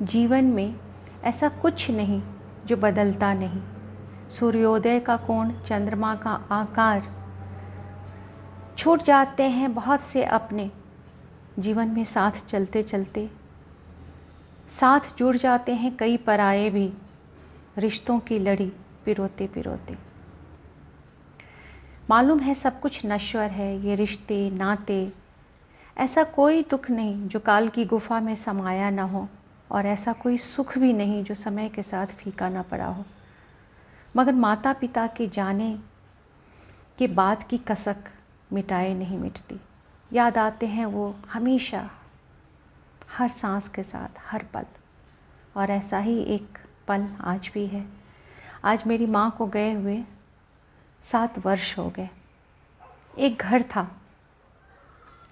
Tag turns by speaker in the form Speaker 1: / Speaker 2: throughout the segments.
Speaker 1: जीवन में ऐसा कुछ नहीं जो बदलता नहीं। सूर्योदय का कोण, चंद्रमा का आकार, छूट जाते हैं बहुत से अपने जीवन में साथ चलते चलते। साथ जुड़ जाते हैं कई पराये भी, रिश्तों की लड़ी पिरोते पिरोते। मालूम है सब कुछ नश्वर है, ये रिश्ते नाते। ऐसा कोई दुख नहीं जो काल की गुफा में समाया न हो, और ऐसा कोई सुख भी नहीं जो समय के साथ फीका ना पड़ा हो। मगर माता पिता के जाने के बाद की कसक मिटाए नहीं मिटती। याद आते हैं वो हमेशा, हर सांस के साथ, हर पल। और ऐसा ही एक पल आज भी है। आज मेरी माँ को गए हुए 7 वर्ष हो गए। एक घर था,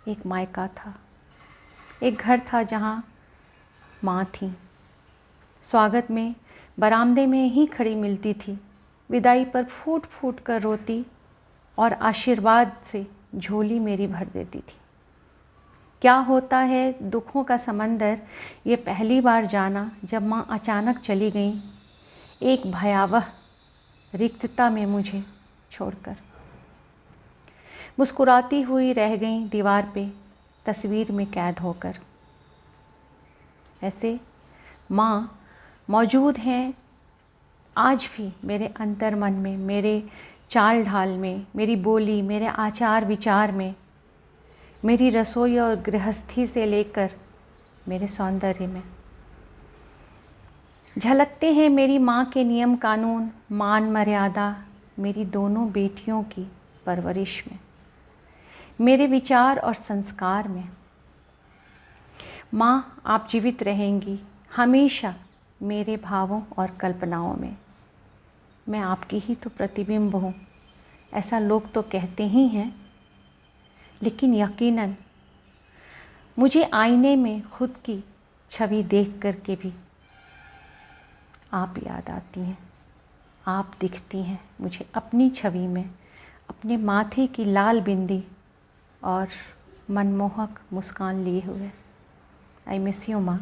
Speaker 1: एक मायका था, एक घर था जहाँ माँ थी। स्वागत में बरामदे में ही खड़ी मिलती थी, विदाई पर फूट फूट कर रोती और आशीर्वाद से झोली मेरी भर देती थी। क्या होता है दुखों का समंदर, ये पहली बार जाना जब माँ अचानक चली गई, एक भयावह रिक्तता में मुझे छोड़कर। मुस्कुराती हुई रह गई दीवार पे, तस्वीर में कैद होकर। ऐसे माँ मौजूद हैं आज भी मेरे अंतर मन में, मेरे चाल ढाल में, मेरी बोली, मेरे आचार विचार में, मेरी रसोई और गृहस्थी से लेकर मेरे सौंदर्य में। झलकते हैं मेरी माँ के नियम कानून, मान मर्यादा, मेरी दोनों बेटियों की परवरिश में, मेरे विचार और संस्कार में। माँ, आप जीवित रहेंगी हमेशा मेरे भावों और कल्पनाओं में। मैं आपकी ही तो प्रतिबिंब हूँ, ऐसा लोग तो कहते ही हैं, लेकिन यकीनन मुझे आईने में खुद की छवि देख कर के भी आप याद आती हैं। आप दिखती हैं मुझे अपनी छवि में, अपने माथे की लाल बिंदी और मनमोहक मुस्कान लिए हुए। आई मिस यू माँ।